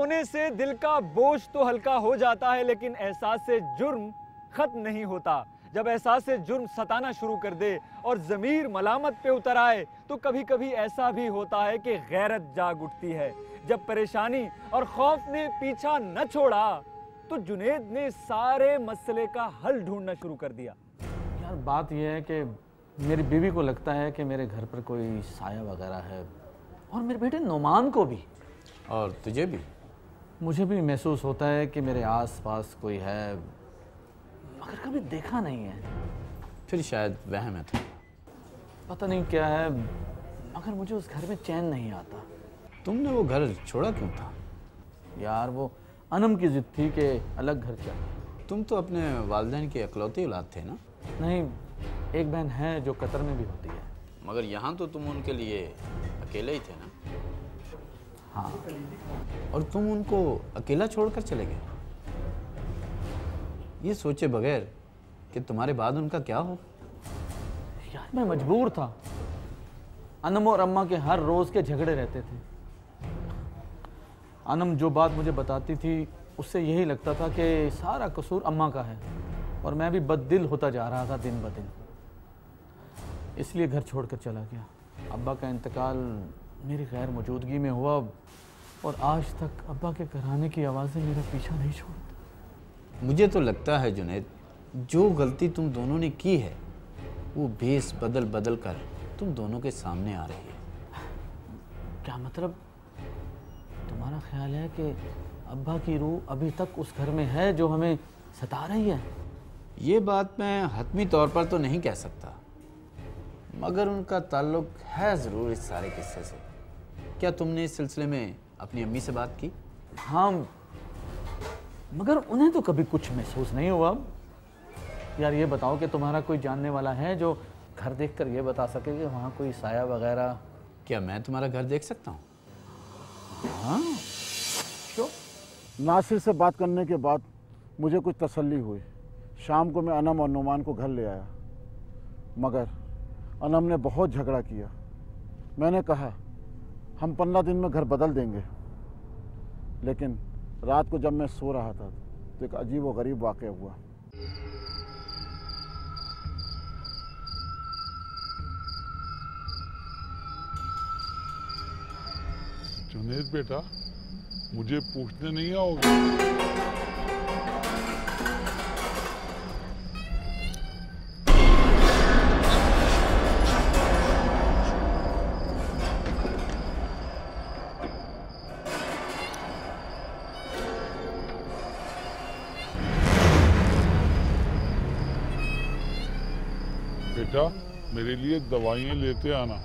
रोने से दिल का बोझ तो हल्का हो जाता है, लेकिन एहसास से जुर्म खत्म नहीं होता। जब एहसास से जुर्म सताना शुरू कर दे और ज़मीर मलामत पे उतर आए, तो कभी कभी ऐसा भी होता है कि गैरत जाग उठती है। जब परेशानी और खौफ ने पीछा न छोड़ा, तो जुनैद ने सारे मसले का हल ढूंढना शुरू कर दिया। यार बात यह है कि मेरी बीवी को लगता है कि मेरे घर पर कोई साया वगैरह है, और मेरे बेटे नोमान को भी, और तुझे भी। मुझे भी महसूस होता है कि मेरे आसपास कोई है, मगर कभी देखा नहीं है। फिर शायद वहम है था। पता नहीं क्या है, मगर मुझे उस घर में चैन नहीं आता। तुमने वो घर छोड़ा क्यों था? यार वो अनम की जिद थी कि अलग घर चाहिए। तुम तो अपने वालिदैन की इकलौती औलाद थे ना? नहीं, एक बहन है जो कतर में भी होती है। मगर यहाँ तो तुम उनके लिए अकेले ही थे ना? हाँ। और तुम उनको अकेला छोड़कर चले गए, ये सोचे बगैर कि तुम्हारे बाद उनका क्या हो। यार मैं मजबूर था। अनम और अम्मा के हर रोज के झगड़े रहते थे। अनम जो बात मुझे बताती थी, उससे यही लगता था कि सारा कसूर अम्मा का है, और मैं भी बददिल होता जा रहा था दिन ब दिन। इसलिए घर छोड़कर चला गया। अब्बा का इंतकाल मेरी गैर मौजूदगी में हुआ, और आज तक अब्बा के घराने की आवाज़ें मेरा पीछा नहीं छोड़ती। मुझे तो लगता है जुनैद, जो गलती तुम दोनों ने की है, वो भेस बदल बदल कर तुम दोनों के सामने आ रही है। क्या मतलब? तुम्हारा ख्याल है कि अब्बा की रूह अभी तक उस घर में है जो हमें सता रही है? ये बात मैं हतमी तौर पर तो नहीं कह सकता, मगर उनका ताल्लुक है ज़रूर इस सारे किस्से से। क्या तुमने इस सिलसिले में अपनी अम्मी से बात की? हाँ, मगर उन्हें तो कभी कुछ महसूस नहीं हुआ। यार ये बताओ कि तुम्हारा कोई जानने वाला है जो घर देखकर ये बता सके कि वहाँ कोई साया वगैरह? क्या मैं तुम्हारा घर देख सकता हूँ? हाँ क्यों? नासिर से बात करने के बाद मुझे कुछ तसल्ली हुई। शाम को मैं अनम और नुमान को घर ले आया, मगर अनम ने बहुत झगड़ा किया। मैंने कहा हम 15 दिन में घर बदल देंगे, लेकिन रात को जब मैं सो रहा था तो एक अजीब व गरीब वाक़या हुआ। जुनैद बेटा, मुझे पूछने नहीं आओगे? बेटा, मेरे लिए दवाइयाँ लेते आना।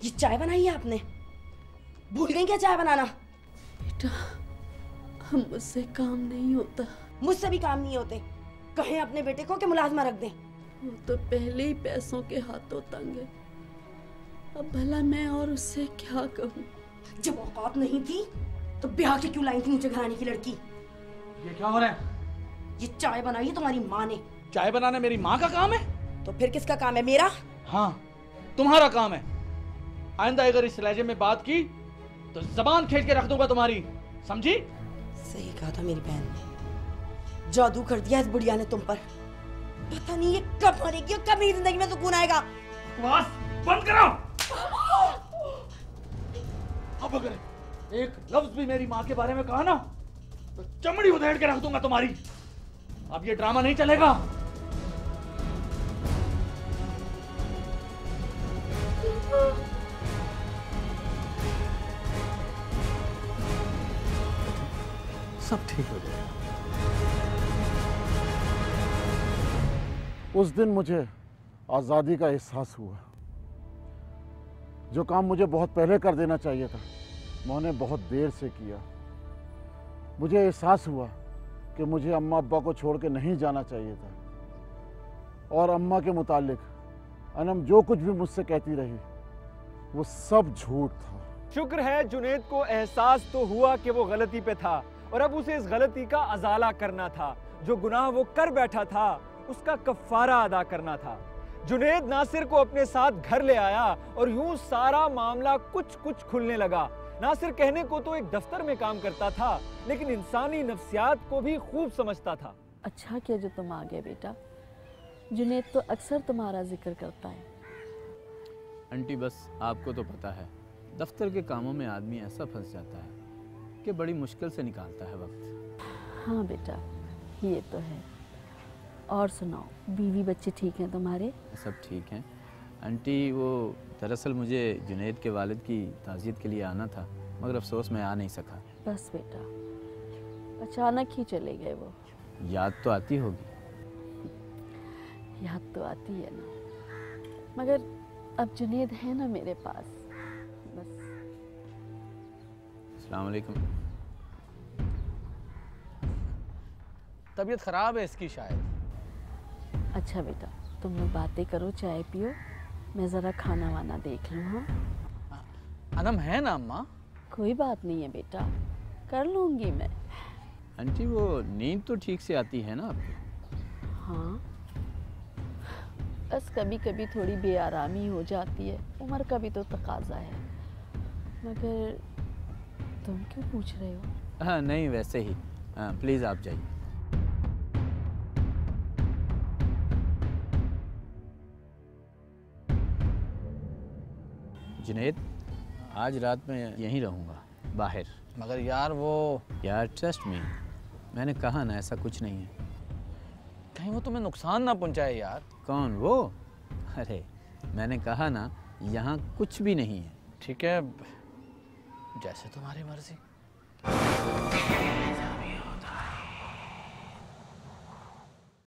ये चाय बनाई है आपने? भूल गई क्या चाय बनाना? बेटा, हम मुझसे काम नहीं होता। मुझसे भी काम नहीं होते। कहें अपने बेटे को कि मुलाजमा रख दें। वो तो पहले ही पैसों के हाथों तंग है। अब भला मैं और उससे क्या कहूँ? जब औकात नहीं थी तो ब्याह के क्यों लाई थी मुझे घराने की लड़की? ये क्या हो रहा है? ये चाय बनाई है तुम्हारी माँ ने। चाय बनाना मेरी माँ का काम है? तो फिर किसका काम है? मेरा? हाँ, तुम्हारा काम है। आइंदा अगर इस लहजे में बात की तो जबान खींच के रख दूंगा तुम्हारी, समझी? सही कहा था मेरी बहन ने, जादू कर दिया इस बुढ़िया ने तुम पर। पता नहीं ये कब मरेगी और कब मेरी जिंदगी में सुकून आएगा। बस बंद करो। अब अगर एक लफ्ज भी मेरी माँ के बारे में कहा ना तो चमड़ी उधेड़ के रख दूंगा तुम्हारी। अब ये ड्रामा नहीं चलेगा। सब ठीक हो जाएगा। उस दिन मुझे आज़ादी का एहसास हुआ। जो काम मुझे बहुत पहले कर देना चाहिए था, मैंने बहुत देर से किया। मुझे एहसास हुआ कि मुझे अम्मा अब्बा को छोड़ के नहीं जाना चाहिए था। और अम्मा के मुतालिक अनम जो कुछ भी मुझसे कहती रही, वो सब झूठ था। शुक्र है जुनैद को एहसास तो हुआ कि वो गलती पे था और अब उसे इस गलती का अजाला करना था। जो गुनाह वो कर बैठा था उसका कफ़ारा अदा करना था। जुनैद नासिर को अपने साथ घर ले आया और यूं सारा मामला कुछ कुछ खुलने लगा। नासिर कहने को तो एक दफ्तर में काम करता था, लेकिन इंसानी नफ्सियात को भी खूब समझता था। अच्छा किया जो तुम आ गए बेटा। जुनैद तो अक्सर तुम्हारा जिक्र करता है। आंटी बस आपको तो पता है, दफ्तर के कामों में आदमी ऐसा फंस जाता है कि बड़ी मुश्किल से निकालता है वक्त। हाँ बेटा, ये तो है। और सुनाओ, बीवी बच्चे ठीक हैं तुम्हारे? सब ठीक हैं आंटी। वो दरअसल मुझे जुनैद के वालिद की ताज़ियत के लिए आना था, मगर अफसोस मैं आ नहीं सका। बस बेटा, अचानक ही चले गए वो। याद तो आती होगी। याद तो आती है ना, मगर अब जुनैद है ना मेरे पास, बस। अस्सलाम वालेकुम। तबीयत खराब है इसकी शायद। अच्छा बेटा, तुम लोग बातें करो, चाय पियो, मैं ज़रा खाना वाना देख लूँ। हाँ, अनम है ना अम्मा? कोई बात नहीं है बेटा, कर लूँगी मैं। आंटी वो नींद तो ठीक से आती है ना आपको? हाँ, बस कभी कभी थोड़ी बेआरामी हो जाती है, उम्र का भी तो तकाजा है। मगर तुम क्यों पूछ रहे हो? हाँ नहीं, वैसे ही। प्लीज़ आप जाइए। जुनैद, आज रात में यहीं रहूँगा, बाहर। मगर यार वो यार ट्रस्ट मी, मैंने कहा ना ऐसा कुछ नहीं है। कहीं वो तुम्हें नुकसान ना पहुंचाए यार। कौन वो? अरे मैंने कहा ना यहाँ कुछ भी नहीं है। ठीक है, जैसे तुम्हारी मर्जी।